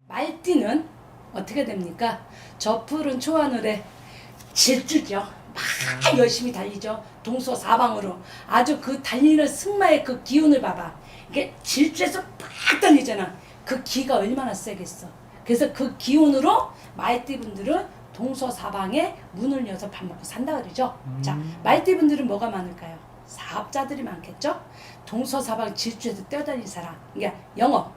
말띠는 어떻게 됩니까? 저 푸른 초하늘에 질주죠. 막 열심히 달리죠. 동서사방으로. 아주 그 달리는 승마의 그 기운을 봐봐. 이게 질주해서 막 달리잖아. 그 기가 얼마나 세겠어. 그래서 그 기운으로 말띠분들은 동서사방에 문을 여서 밥 먹고 산다 그러죠. 자, 말띠분들은 뭐가 많을까요? 사업자들이 많겠죠. 동서사방 질주해서 뛰어다니는 사람. 그러니까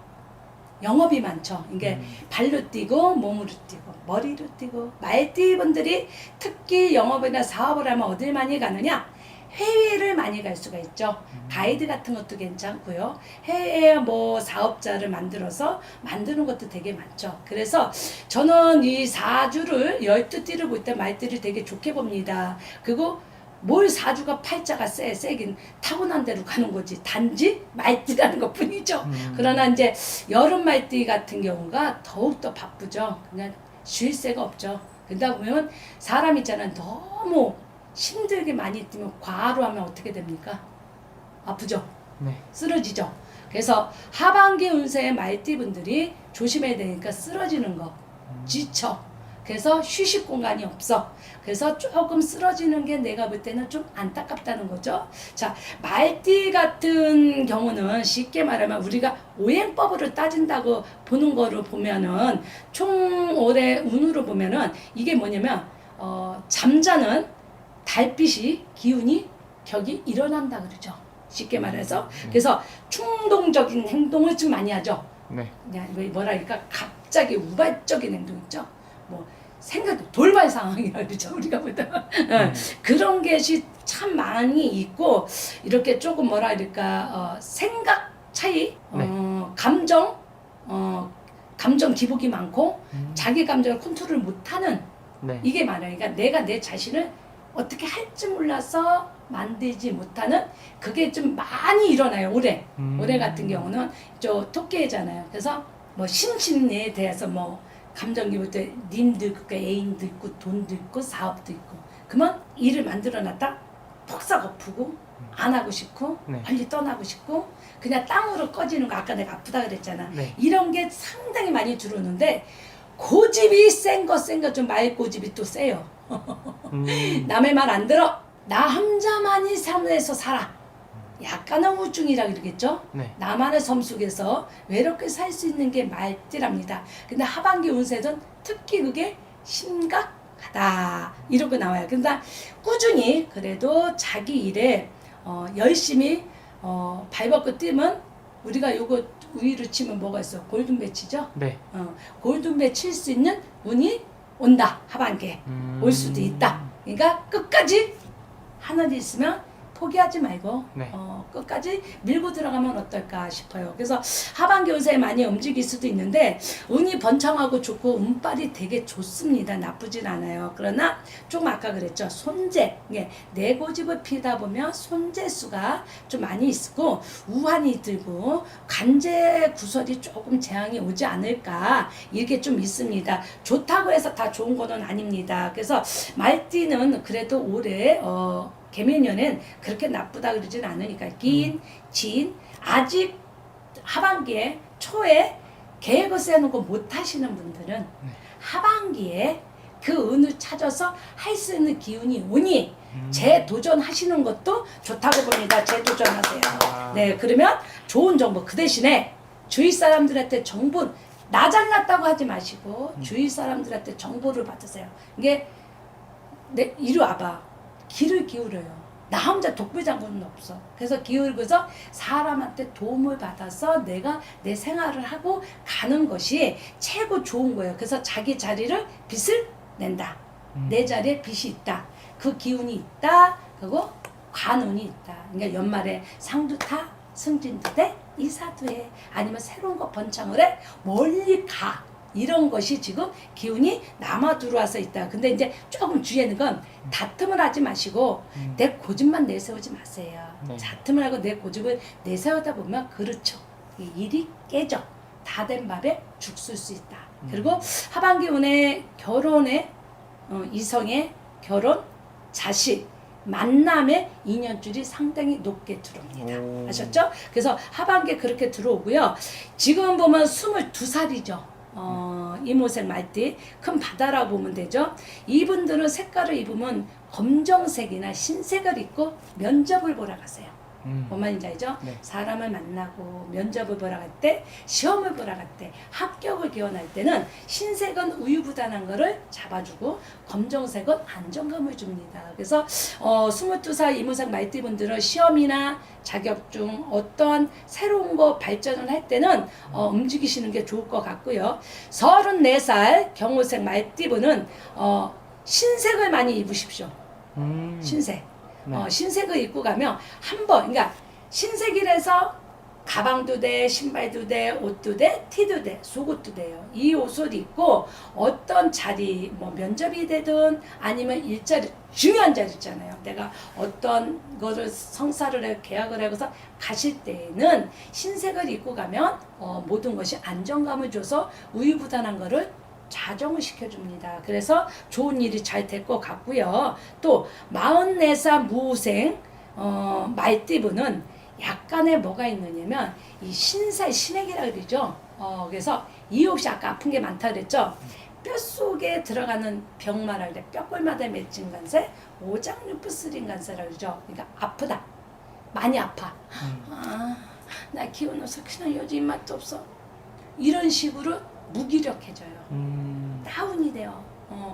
영업이 많죠. 이게 발로 뛰고 몸으로 뛰고 머리로 뛰고. 말띠분들이 특히 영업이나 사업을 하면 어딜 많이 가느냐? 해외를 많이 갈 수가 있죠. 가이드 같은 것도 괜찮고요. 해외에 뭐 사업자를 만드는 것도 되게 많죠. 그래서 저는 이 4주를 12띠를 볼 때 말띠를 되게 좋게 봅니다. 그리고 뭘 4주가 팔자가 세긴 타고난 대로 가는 거지. 단지 말띠라는 것 뿐이죠. 그러나 이제 여름 말띠 같은 경우가 더욱더 바쁘죠. 그냥 쉴 새가 없죠. 그러다 보면 사람 있잖아요. 너무 힘들게 많이 뛰면 과로 하면 어떻게 됩니까? 아프죠? 네. 쓰러지죠? 그래서 하반기 운세의 말띠분들이 조심해야 되니까 쓰러지는 거, 지쳐. 그래서 휴식 공간이 없어. 그래서 조금 쓰러지는 게 내가 볼 때는 좀 안타깝다는 거죠. 자, 말띠 같은 경우는 쉽게 말하면 우리가 오행법으로 따진다고 보는 거로 보면은 총 올해 운으로 보면은 이게 뭐냐면 잠자는 달빛이 기운이 격이 일어난다 그러죠. 쉽게 말해서. 그래서 충동적인 행동을 좀 많이 하죠. 네. 그냥 뭐랄까 갑자기 우발적인 행동 있죠. 뭐 생각 돌발 상황이라 그러죠. 우리가 보다 그런 것이 참 많이 있고 이렇게 조금 뭐랄까 생각 차이, 감정 기복이 많고 자기 감정을 컨트롤 못하는 네. 이게 많아요. 그러니까 내가 내 자신을 어떻게 할지 몰라서 만들지 못하는 그게 좀 많이 일어나요. 올해 같은 경우는 저 토끼잖아요. 그래서 뭐 심신에 대해서 뭐 감정기볼 때 님도 있고 애인도 있고 돈도 있고 사업도 있고 그러면 일을 만들어놨다 폭삭 엎고 안 하고 싶고 네. 빨리 떠나고 싶고 그냥 땅으로 꺼지는 거 아까 내가 아프다 그랬잖아. 네. 이런 게 상당히 많이 들어오는데 고집이 센 거 좀 말 고집이 또 세요. 남의 말 안 들어. 나 혼자만이 삶에서 살아. 약간은 우중이라 그러겠죠. 네. 나만의 섬 속에서 외롭게 살 수 있는 게 말띠랍니다. 근데 하반기 운세는 특히 그게 심각하다 이러고 나와요. 근데 꾸준히 그래도 자기 일에 열심히 발벗고 뛰면 우리가 요거 위로 치면 뭐가 있어? 골든 배치죠. 네. 골든 배 칠 수 있는 운이 온다. 하반기에 올 수도 있다. 그러니까 끝까지 하늘이 있으면 포기하지 말고 네. 끝까지 밀고 들어가면 어떨까 싶어요. 그래서 하반기 운세에 많이 움직일 수도 있는데 운이 번창하고 좋고 운빨이 되게 좋습니다. 나쁘진 않아요. 그러나 좀 아까 그랬죠. 손재, 내 고집을 피다 보면 손재수가 좀 많이 있고 우환이 들고 관제 구설이 조금 재앙이 오지 않을까 이렇게 좀 있습니다. 좋다고 해서 다 좋은 거는 아닙니다. 그래서 말띠는 그래도 올해 개묘년엔 그렇게 나쁘다 그러진 않으니까 진 아직 하반기에 초에 계획을 세우고 못 하시는 분들은 하반기에 그 운을 찾아서 할 수 있는 기운이 오니 재도전하시는 것도 좋다고 봅니다. 재도전하세요. 네, 그러면 좋은 정보 그 대신에 주위 사람들한테 정보 나 잘났다고 하지 마시고 주위 사람들한테 정보를 받으세요. 이게 이리 와봐. 귀를 기울여요. 나 혼자 독불장군은 없어. 그래서 기울여서 사람한테 도움을 받아서 내가 내 생활을 하고 가는 것이 최고 좋은 거예요. 그래서 자기 자리를 빛을 낸다. 내 자리에 빛이 있다. 그 기운이 있다. 그리고 관운이 있다. 그러니까 연말에 상두타, 승진두대, 이사두해 아니면 새로운 거 번창을 해 멀리 가. 이런 것이 지금 기운이 남아 들어와서 있다. 근데 이제 조금 주의하는 건 다툼을 하지 마시고 내 고집만 내세우지 마세요. 네. 다툼을 하고 내 고집을 내세우다 보면 그렇죠. 이 일이 깨져. 다 된 밥에 죽 쓸 수 있다. 그리고 하반기 운에 결혼에 이성의 결혼, 자식, 만남의 인연줄이 상당히 높게 들어옵니다. 아셨죠? 그래서 하반기에 그렇게 들어오고요. 지금 보면 22살이죠. 이모색 말띠 큰 바다라고 보면 되죠. 이분들은 색깔을 입으면 검정색이나 흰색을 입고 면접을 보러 가세요. 뭔 말인지 알죠? 네. 사람을 만나고 면접을 보러 갈 때, 시험을 보러 갈 때, 합격을 기원할 때는 흰색은 우유부단한 거를 잡아주고 검정색은 안정감을 줍니다. 그래서 22살 이모색 말띠분들은 시험이나 자격증 어떠한 새로운 거 발전을 할 때는 움직이시는 게 좋을 것 같고요. 34살 경호색 말띠분은 흰색을 많이 입으십시오. 흰색. 네. 흰색을 입고 가면 한 번, 그러니까 흰색이라서 가방도 돼, 신발도 돼, 옷도 돼, 티도 돼, 속옷도 돼요. 이 옷을 입고 어떤 자리, 뭐 면접이 되든 아니면 일자리, 중요한 자리 있잖아요. 내가 어떤 거를 성사를 해, 계약을 하고서 가실 때에는 흰색을 입고 가면 모든 것이 안정감을 줘서 우유부단한 거를 자정을 시켜줍니다. 그래서 좋은 일이 잘 될 것 같고요. 또 44살 무생 말띠분은 약간의 뭐가 있느냐면 이 신액이라 그러죠. 그래서 이혹시 아까 아픈 게 많다 그랬죠. 뼛속에 들어가는 병마라 그래. 뼈골마다 맺힌 간세, 오장육부스린 간세라 그러죠. 그러니까 아프다. 많이 아파. 나 키우면서 그냥 요즘 입맛도 없어. 이런 식으로 무기력해져요. 다운이 돼요.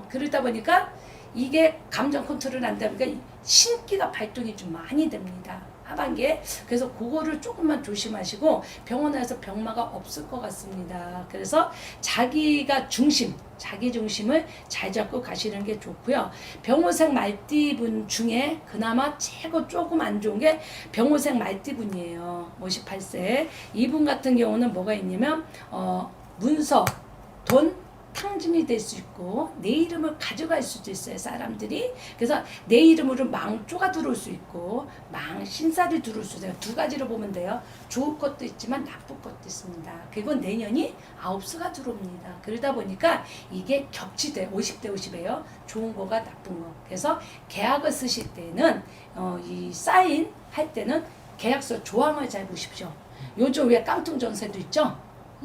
그러다 보니까 이게 감정 컨트롤 안 되니까 신기가 발동이 좀 많이 됩니다. 하반기에. 그래서 그거를 조금만 조심하시고 병원에서 병마가 없을 것 같습니다. 그래서 자기 중심을 잘 잡고 가시는 게 좋고요. 병호색 말띠분 중에 그나마 최고 조금 안 좋은 게 병호색 말띠분이에요. 58세. 이분 같은 경우는 뭐가 있냐면 문서, 돈, 탕진이 될 수 있고 내 이름을 가져갈 수도 있어요. 사람들이. 그래서 내 이름으로 망조가 들어올 수 있고 신살이 들어올 수 있어요. 두 가지로 보면 돼요. 좋을 것도 있지만 나쁠 것도 있습니다. 그리고 내년이 9수가 들어옵니다. 그러다 보니까 이게 겹치돼. 50대 50이에요. 좋은 거가 나쁜 거. 그래서 계약을 쓰실 때는 이 사인 할 때는 계약서 조항을 잘 보십시오. 요즘 왜 깡통 전세도 있죠?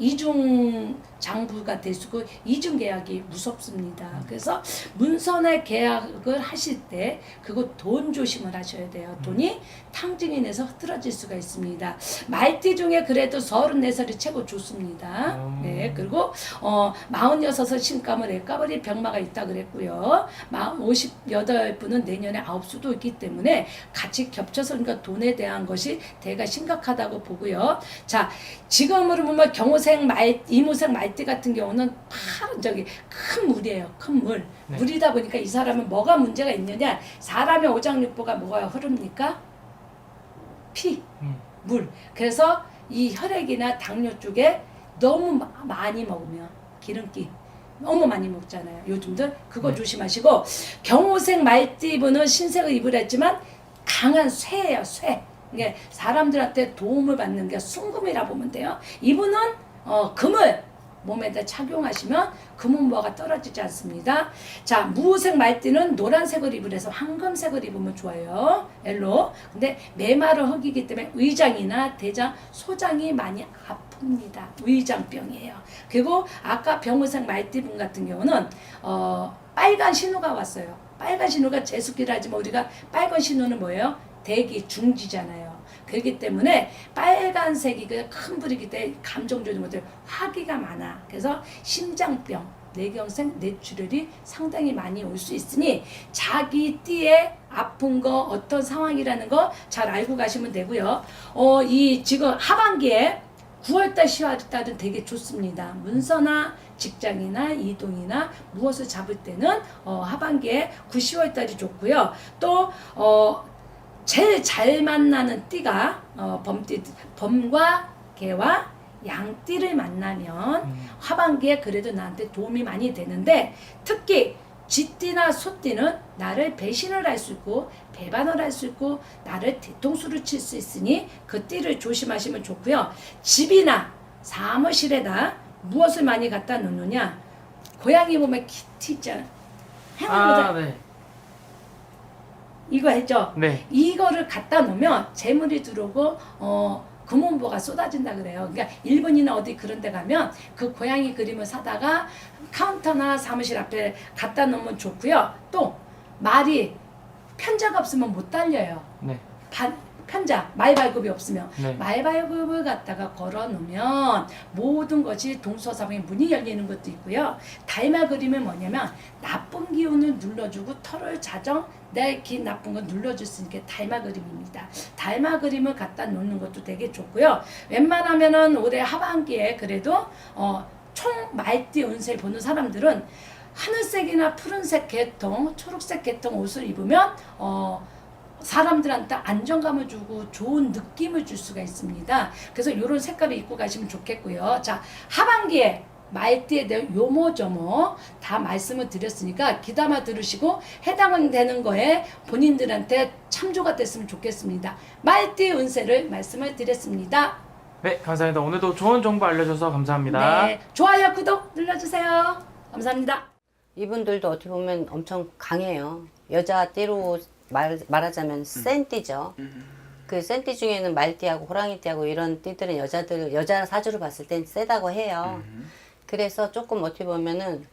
이중 장부가 될 수 있고 이중 계약이 무섭습니다. 그래서 문서나 계약을 하실 때 그거 돈 조심을 하셔야 돼요. 돈이 탕진이 내서 흐트러질 수가 있습니다. 말띠 중에 그래도 34살이 최고 좋습니다. 네, 그리고 46살 신가물 애가버리 병마가 있다 그랬고요. 58분은 내년에 9수도 있기 때문에 같이 겹쳐서 그러니까 돈에 대한 것이 대가 심각하다고 보고요. 자, 지금으로 보면 경호색 이모색 말띠 같은 경우는 파란 큰 물이에요. 큰 물. 네. 물이다 보니까 이 사람은 뭐가 문제가 있느냐? 사람의 오장육부가 뭐가 흐릅니까? 피, 물. 그래서 이 혈액이나 당뇨 쪽에 너무 많이 먹으면 기름기 너무 많이 먹잖아요. 요즘들 그거 조심하시고 경호색 말띠분은 흰색을 입으라 했지만 강한 쇠예요. 쇠. 이게 사람들한테 도움을 받는 게 순금이라 보면 돼요. 이분은 금을 몸에다 착용하시면 금은보화가 떨어지지 않습니다. 자, 무색 말띠는 노란색을 입으래서 황금색을 입으면 좋아요. 엘로. 근데 메마른 흙이기 때문에 의장이나 대장, 소장이 많이 아픕니다. 의장병이에요. 그리고 아까 병의색 말띠분 같은 경우는 빨간 신호가 왔어요. 빨간 신호가 제습기라 하지만 우리가 빨간 신호는 뭐예요? 대기 중지잖아요. 그렇기 때문에 빨간색이 큰 불이기 때문에 감정 조절 못해요. 화기가 많아. 그래서 심장병, 뇌경색, 뇌출혈이 상당히 많이 올 수 있으니 자기 띠에 아픈 거 어떤 상황이라는 거 잘 알고 가시면 되고요. 이 지금 하반기에 9월달, 10월달은 되게 좋습니다. 문서나 직장이나 이동이나 무엇을 잡을 때는 하반기에 9, 10월달이 좋고요. 또 제일 잘 만나는 띠가 범과 개와 양띠를 만나면 하반기에 그래도 나한테 도움이 많이 되는데 특히 쥐띠나 소띠는 나를 배신을 할 수 있고 배반을 할 수 있고 나를 뒤통수를 칠 수 있으니 그 띠를 조심하시면 좋고요. 집이나 사무실에다 무엇을 많이 갖다 놓느냐? 고양이 보면 키티 있잖아. 행운보다 네. 이거 했죠? 네. 이거를 갖다 놓으면 재물이 들어오고 금운보가 쏟아진다 그래요. 그러니까 일본이나 어디 그런 데 가면 그 고양이 그림을 사다가 카운터나 사무실 앞에 갖다 놓으면 좋고요. 또 말이 편자가 없으면 못 달려요. 네. 편자, 말발굽이 없으면 네. 말발굽을 갖다가 걸어 놓으면 모든 것이 동서사방에 문이 열리는 것도 있고요. 달마 그림은 뭐냐면 나쁜 기운을 눌러주고 털을 자정 내 기 나쁜 거 눌러줄 수 있는 게 달마 그림입니다. 달마 그림을 갖다 놓는 것도 되게 좋고요. 웬만하면은 올해 하반기에 그래도 총 말띠 운세 보는 사람들은 하늘색이나 푸른색 계통, 초록색 계통 옷을 입으면 사람들한테 안정감을 주고 좋은 느낌을 줄 수가 있습니다. 그래서 이런 색깔을 입고 가시면 좋겠고요. 자, 하반기에 말띠에 대한 요모조모 다 말씀을 드렸으니까 귀담아 들으시고 해당되는 거에 본인들한테 참조가 됐으면 좋겠습니다. 말띠 운세를 말씀을 드렸습니다. 네, 감사합니다. 오늘도 좋은 정보 알려줘서 감사합니다. 네, 좋아요, 구독 눌러주세요. 감사합니다. 이분들도 어떻게 보면 엄청 강해요. 여자 띠로 말하자면 센 띠죠. 그 센 띠 중에는 말띠하고 호랑이띠하고 이런 띠들은 여자 사주로 봤을 땐 세다고 해요. 그래서 조금 어떻게 보면은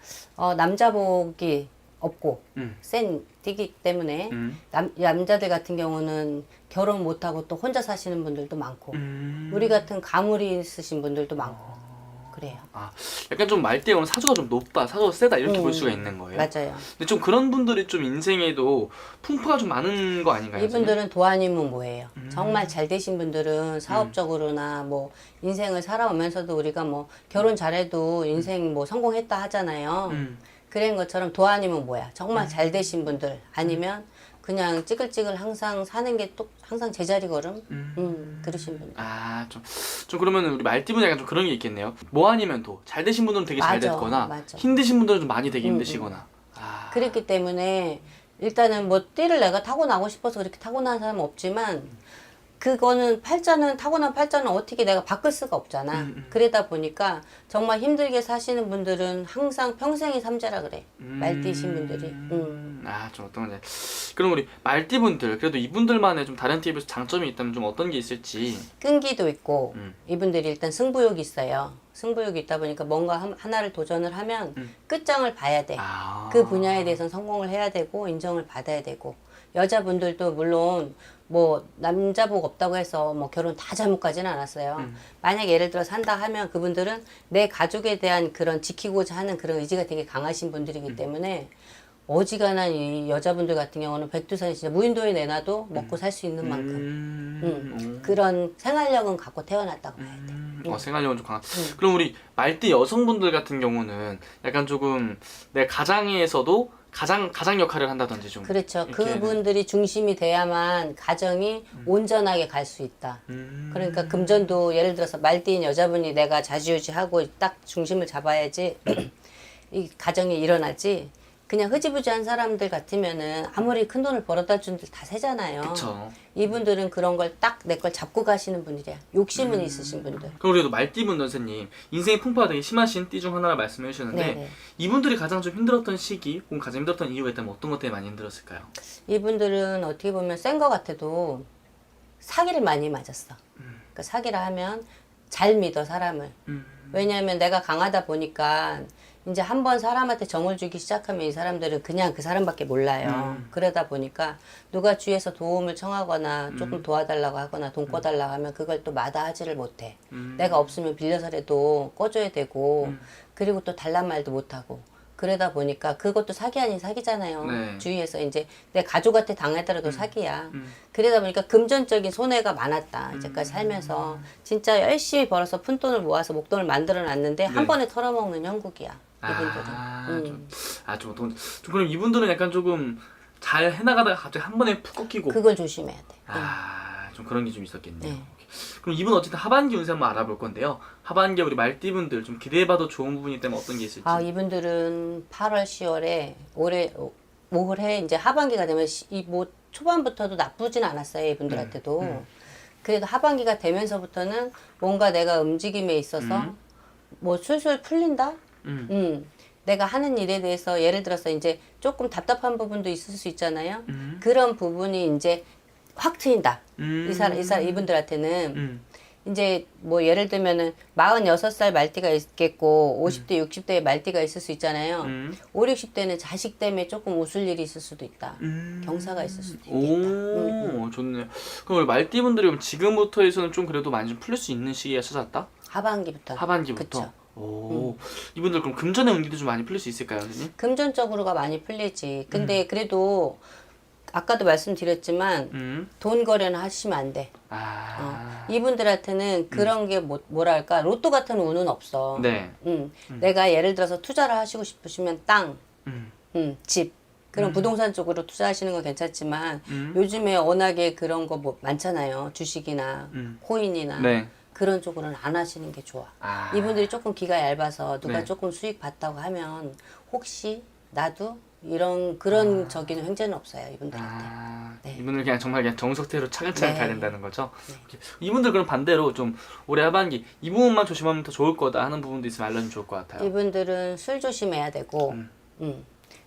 남자복이 없고 센 띠기 때문에 남자들 같은 경우는 결혼 못하고 또 혼자 사시는 분들도 많고 우리 같은 가물이 있으신 분들도 많고 그래요. 아, 약간 좀 말띠에 오는 사주가 좀 높다, 사주가 세다 이렇게 볼 수가 있는 거예요. 맞아요. 근데 좀 그런 분들이 좀 인생에도 풍파가 좀 많은 거 아닌가요? 이분들은 도안이면 뭐예요? 정말 잘 되신 분들은 사업적으로나 뭐 인생을 살아오면서도 우리가 뭐 결혼 잘해도 인생 뭐 성공했다 하잖아요. 그런 것처럼 도안이면 뭐야? 정말 잘 되신 분들 아니면 그냥 찌글찌글 항상 사는 게 또 항상 제자리 걸음? 그러신 분들. 아, 좀 그러면 우리 말띠분 약간 좀 그런 게 있겠네요. 뭐 아니면 도 잘 되신 분들은 되게 잘 맞아, 됐거나 맞아. 힘드신 분들은 좀 많이 되게 힘드시거나. 아, 그렇기 때문에 일단은 뭐 띠를 내가 타고나고 싶어서 그렇게 타고난 사람은 없지만 그거는 타고난 팔자는 어떻게 내가 바꿀 수가 없잖아. 그러다 보니까 정말 힘들게 사시는 분들은 항상 평생이 삼재라 그래. 말띠신 분들이. 아, 좀 어떤 건지. 그럼 우리 말띠분들 그래도 이분들만의 좀 다른 팁에서 장점이 있다면 좀 어떤 게 있을지. 끈기도 있고 이분들이 일단 승부욕이 있어요. 승부욕이 있다 보니까 뭔가 하나를 도전을 하면 끝장을 봐야 돼. 아. 그 분야에 대해서는 성공을 해야 되고 인정을 받아야 되고 여자분들도 물론 뭐 남자복 없다고 해서 뭐 결혼 다 잘못 가지는 않았어요. 만약 예를 들어 산다 하면 그분들은 내 가족에 대한 그런 지키고자 하는 그런 의지가 되게 강하신 분들이기 때문에 어지간한 이 여자분들 같은 경우는 백두산이 진짜 무인도에 내놔도 먹고 살 수 있는 만큼 그런 생활력은 갖고 태어났다고 봐야 돼. 생활력은 좀 강한. 그럼 우리 말띠 여성분들 같은 경우는 약간 조금 내 가장에서도 가장 역할을 한다든지 좀. 그렇죠. 이렇게. 그분들이 중심이 돼야만 가정이 온전하게 갈 수 있다. 그러니까 금전도 예를 들어서 말띠인 여자분이 내가 좌지우지하고 딱 중심을 잡아야지 이 가정이 일어나지. 그냥 흐지부지한 사람들 같으면은 아무리 큰 돈을 벌어다 준들 다 세잖아요. 그쵸. 이분들은 그런 걸 딱 내 걸 잡고 가시는 분들이야. 욕심은 있으신 분들. 그럼 그래도 말띠분 선생님 인생의 풍파가 되게 심하신 띠 중 하나를 말씀해 주셨는데 네네. 이분들이 가장 좀 힘들었던 시기 혹은 가장 힘들었던 이유가 있다면 어떤 것 때문에 많이 힘들었을까요? 이분들은 어떻게 보면 센 거 같아도 사기를 많이 맞았어. 그러니까 사기를 하면 잘 믿어 사람을. 왜냐하면 내가 강하다 보니까 이제 한번 사람한테 정을 주기 시작하면 이 사람들은 그냥 그 사람밖에 몰라요. 그러다 보니까 누가 주위에서 도움을 청하거나 조금 도와달라고 하거나 돈 꿔달라고 하면 그걸 또 마다하지를 못해. 내가 없으면 빌려서라도 꺼줘야 되고 그리고 또 달란 말도 못하고 그러다 보니까 그것도 사기 아닌 사기잖아요. 네. 주위에서 이제 내 가족한테 당하더라도 사기야. 그러다 보니까 금전적인 손해가 많았다. 이제까지 살면서 진짜 열심히 벌어서 푼돈을 모아서 목돈을 만들어 놨는데 한 번에 털어먹는 형국이야. 이분들은. 좀 그럼 이분들은 약간 조금 잘 해나가다가 갑자기 한 번에 푹 꺾이고. 그걸 조심해야 돼. 좀 그런 게 좀 있었겠네요. 네. 그럼 이분 어쨌든 하반기 운세 한번 알아볼 건데요. 하반기에 우리 말띠분들 좀 기대해봐도 좋은 부분이 있다면 어떤 게 있을지. 이분들은 8월, 10월에 올해 이제 하반기가 되면 뭐 초반부터도 나쁘진 않았어요. 이분들한테도. 그래도 하반기가 되면서부터는 뭔가 내가 움직임에 있어서 뭐 술술 풀린다? 내가 하는 일에 대해서 예를 들어서 이제 조금 답답한 부분도 있을 수 있잖아요. 그런 부분이 이제 확 트인다. 이분들한테는 이제 뭐 예를 들면은 46살 말띠가 있겠고 50대 60대의 말띠가 있을 수 있잖아요. 5, 60대는 자식 때문에 조금 웃을 일이 있을 수도 있다. 경사가 있을 수도 있겠다. 오, 좋네요. 그럼 우리 말띠분들이 그럼 지금부터에서는 좀 그래도 많이 좀 풀릴 수 있는 시기가 찾았다? 하반기부터. 하반기부터? 그쵸. 오, 이분들 그럼 금전의 운기도 좀 많이 풀릴 수 있을까요, 선생님? 금전적으로가 많이 풀리지. 근데 그래도 아까도 말씀드렸지만 돈 거래는 하시면 안 돼. 이분들한테는 그런 게 뭐랄까 로또 같은 운은 없어. 네. 내가 예를 들어서 투자를 하시고 싶으시면 땅, 집 그런 부동산 쪽으로 투자하시는 건 괜찮지만 요즘에 워낙에 그런 거 뭐 많잖아요. 주식이나 코인이나 네. 그런 쪽으로는 안 하시는 게 좋아. 이분들이 조금 기가 얇아서 누가 조금 수익 봤다고 하면 혹시 나도 그런 저기는 횡재는 없어요 이분들한테. 네. 이분들 그냥 정말 그냥 정석대로 차근차근 네. 가야 된다는 거죠. 이분들 그럼 반대로 좀 올해 하반기 이 부분만 조심하면 더 좋을 거다 하는 부분도 있으면 알려주면 좋을 것 같아요. 이분들은 술 조심해야 되고,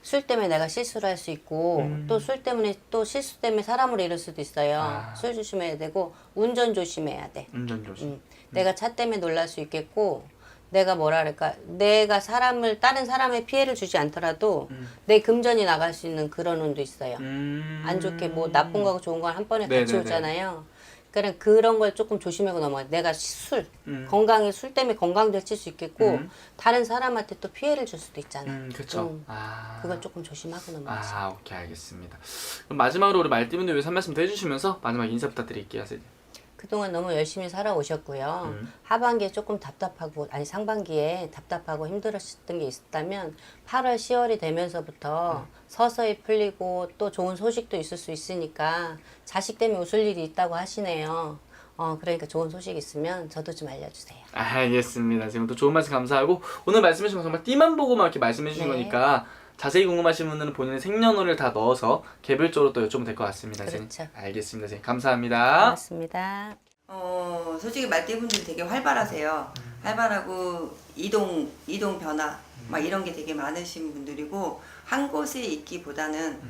술 때문에 내가 실수를 할 수 있고, 또 술 때문에 또 실수 때문에 사람을 잃을 수도 있어요. 술 조심해야 되고, 운전 조심해야 돼. 운전 조심. 내가 차 때문에 놀랄 수 있겠고, 내가 뭐랄까, 내가 다른 사람의 피해를 주지 않더라도 내 금전이 나갈 수 있는 그런 운도 있어요. 안 좋게 뭐 나쁜 거하고 좋은 건 한 번에 같이 네네네. 오잖아요. 그러니까 그런 걸 조금 조심하고 넘어가. 내가 건강에 술 때문에 건강도 해칠 수 있겠고 다른 사람한테 또 피해를 줄 수도 있잖아. 그렇죠. 그건 조금 조심하고 넘어가지. 오케이, 알겠습니다. 그럼 마지막으로 우리 말띠분들 위해서 한 말씀 더 해주시면서 마지막 인사 부탁드릴게요, 선생님. 그동안 너무 열심히 살아오셨고요. 하반기에 조금 상반기에 답답하고 힘들었던 게 있었다면 8월, 10월이 되면서부터 서서히 풀리고 또 좋은 소식도 있을 수 있으니까 자식 때문에 웃을 일이 있다고 하시네요. 그러니까 좋은 소식 있으면 저도 좀 알려주세요. 알겠습니다. 지금 또 좋은 말씀 감사하고 오늘 말씀해주신 거 정말 띠만 보고만 이렇게 말씀해주신 네. 거니까 자세히 궁금하신 분들은 본인의 생년월일 다 넣어서 개별적으로 또 여쭤보면 될 것 같습니다. 선생님. 그렇죠. 알겠습니다. 선생님. 감사합니다. 고맙습니다. 솔직히 말띠분들이 되게 활발하세요. 활발하고 이동 변화 막 이런 게 되게 많으신 분들이고 한 곳에 있기보다는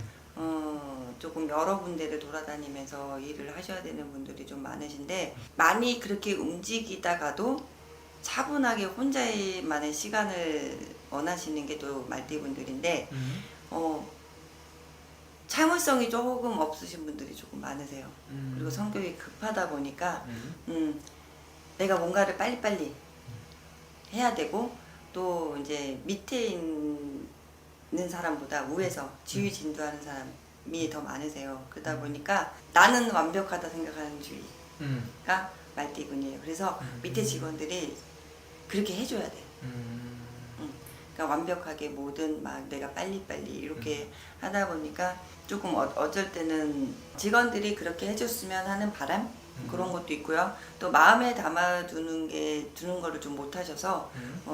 조금 여러 군데를 돌아다니면서 일을 하셔야 되는 분들이 좀 많으신데 많이 그렇게 움직이다가도 차분하게 혼자만의 시간을 원하시는 게 또 말띠분들인데 참을성이 조금 없으신 분들이 조금 많으세요. 그리고 성격이 급하다 보니까 내가 뭔가를 빨리빨리 해야 되고 또 이제 밑에 있는 사람보다 위에서 지휘진도하는 사람이 더 많으세요. 그러다 보니까 나는 완벽하다 생각하는 주의가 말띠군이에요. 그래서 밑에 직원들이 그렇게 해줘야 돼. 그러니까 완벽하게 뭐든 막 내가 빨리빨리 이렇게 하다 보니까 조금 어쩔 때는 직원들이 그렇게 해줬으면 하는 바람 그런 것도 있고요. 또 마음에 담아두는 거를 좀 못하셔서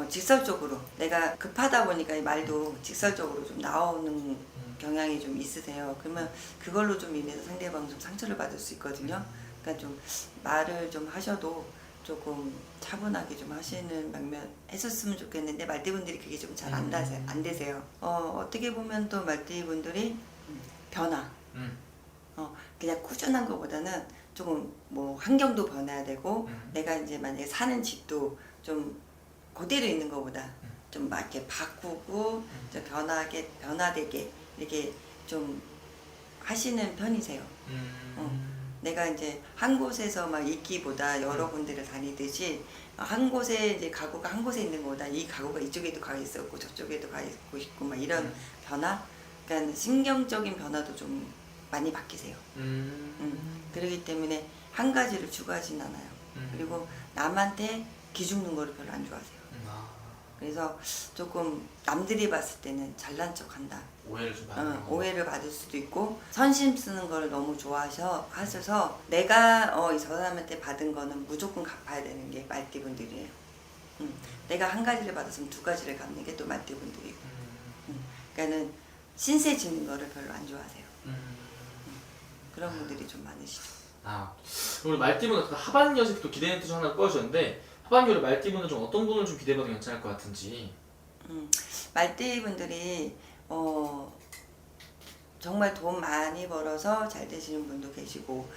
직설적으로 내가 급하다 보니까 이 말도 직설적으로 좀 나오는 경향이 좀 있으세요. 그러면 그걸로 좀 인해서 상대방 좀 상처를 받을 수 있거든요. 그러니까 좀 말을 좀 하셔도 조금 차분하게 좀 하시는 방면 했었으면 좋겠는데 말띠분들이 그게 좀 잘 안 되세요. 어떻게 보면 또 말띠분들이 변화 그냥 꾸준한 것보다는 조금 뭐 환경도 변해야 되고 내가 이제 만약에 사는 집도 좀 그대로 있는 것보다 좀 막 이렇게 바꾸고 좀 변화되게 이렇게 좀 하시는 편이세요. 내가 이제 한 곳에서 막 있기보다 여러 군데를 다니듯이 한 곳에 이제 가구가 한 곳에 있는 것보다 이 가구가 이쪽에도 가 있었고 저쪽에도 가 있고 싶고 막 이런 변화, 그러니까 신경적인 변화도 좀 많이 바뀌세요. 그렇기 때문에 한 가지를 추구하진 않아요. 그리고 남한테 기죽는 거를 별로 안 좋아하세요. 그래서 조금 남들이 봤을 때는 잘난 척한다. 오해를 받을 수도 있고 선심 쓰는 걸 너무 좋아하셔서 내가 이 사람한테 받은 거는 무조건 갚아야 되는 게 말띠분들이에요. 내가 한 가지를 받았으면 두 가지를 갚는 게 또 말띠분들이고 그러니까는 신세 짓는 거를 별로 안 좋아하세요. 그런 분들이 좀 많으시죠. 우리 말띠분은 하반기여서 또 기대는 뜻 하나 꺼주셨는데 하반기로 말띠분은 좀 어떤 분을 좀 기대해봐도 괜찮을 것 같은지. 말띠 분들이 정말 돈 많이 벌어서 잘 되시는 분도 계시고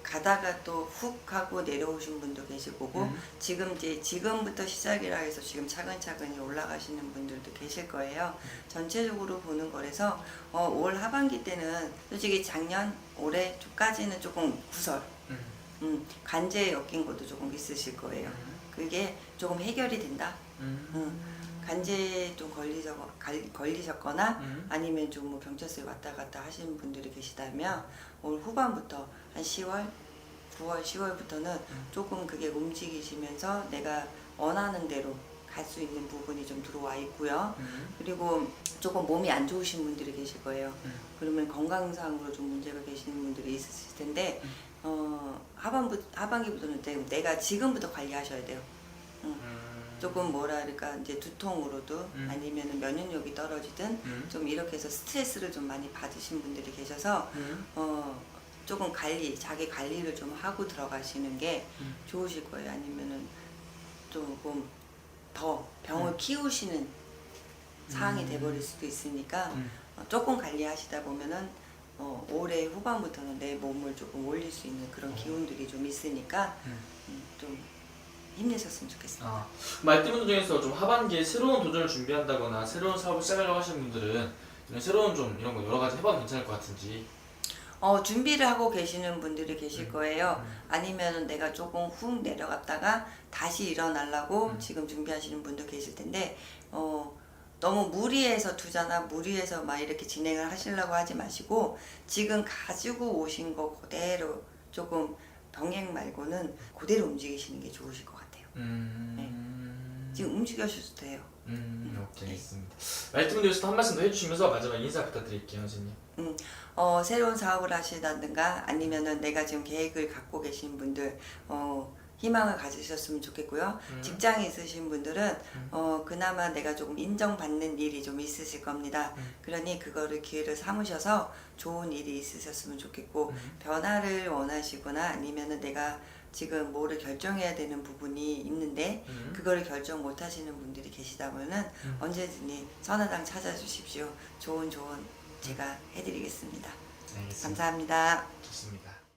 가다가 또 훅 하고 내려오신 분도 계실 거고 지금부터 시작이라 해서 지금 차근차근히 올라가시는 분들도 계실 거예요. 전체적으로 보는 거라서 올 하반기 때는 솔직히 작년 올해까지는 조금 구설 관제에 엮인 것도 조금 있으실 거예요. 그게 조금 해결이 된다. 관제에 좀 걸리셨거나 아니면 좀 뭐 경찰서에 왔다 갔다 하시는 분들이 계시다면 올 후반부터 한 10월, 9월, 10월부터는 조금 그게 움직이시면서 내가 원하는 대로 갈 수 있는 부분이 좀 들어와 있고요. 그리고 조금 몸이 안 좋으신 분들이 계실 거예요. 그러면 건강상으로 좀 문제가 계시는 분들이 있으실 텐데 하반기부터는 내가 지금부터 관리하셔야 돼요. 조금 뭐랄까 이제 두통으로도 아니면 면역력이 떨어지든 좀 이렇게 해서 스트레스를 좀 많이 받으신 분들이 계셔서 조금 자기 관리를 좀 하고 들어가시는 게 좋으실 거예요. 아니면은 조금 더 병을 키우시는 상황이 돼버릴 수도 있으니까 조금 관리하시다 보면은 올해 후반부터는 내 몸을 조금 올릴 수 있는 그런 기운들이 좀 있으니까 좀 힘내셨으면 좋겠습니다. 말띠분들 중에서 좀 하반기에 새로운 도전을 준비한다거나 새로운 사업을 시작하려고 하시는 분들은 이런 새로운 좀 이런 거 여러 가지 해봐도 괜찮을 것 같은지. 준비를 하고 계시는 분들이 계실 거예요. 아니면 내가 조금 훅 내려갔다가 다시 일어나려고 지금 준비하시는 분도 계실 텐데 너무 무리해서 투자나 무리해서 막 이렇게 진행을 하시려고 하지 마시고 지금 가지고 오신 거 그대로 조금 병행 말고는 그대로 움직이시는 게 좋으실 것 같아요. 네. 지금 움직여주셔도 돼요. 오케이, 알겠습니다. 말띠분들께서 한 말씀 더 해주시면서 마지막 인사 부탁드릴게요, 선생님. 새로운 사업을 하시다든가 아니면은 내가 지금 계획을 갖고 계신 분들 희망을 가지셨으면 좋겠고요. 직장에 있으신 분들은 그나마 내가 조금 인정받는 일이 좀 있으실 겁니다. 그러니 그거를 기회를 삼으셔서 좋은 일이 있으셨으면 좋겠고 변화를 원하시거나 아니면은 내가 지금 뭐를 결정해야 되는 부분이 있는데 그거를 결정 못 하시는 분들이 계시다면은 언제든지 선화당 찾아주십시오. 좋은 조언 제가 해드리겠습니다. 알겠습니다. 감사합니다. 좋습니다.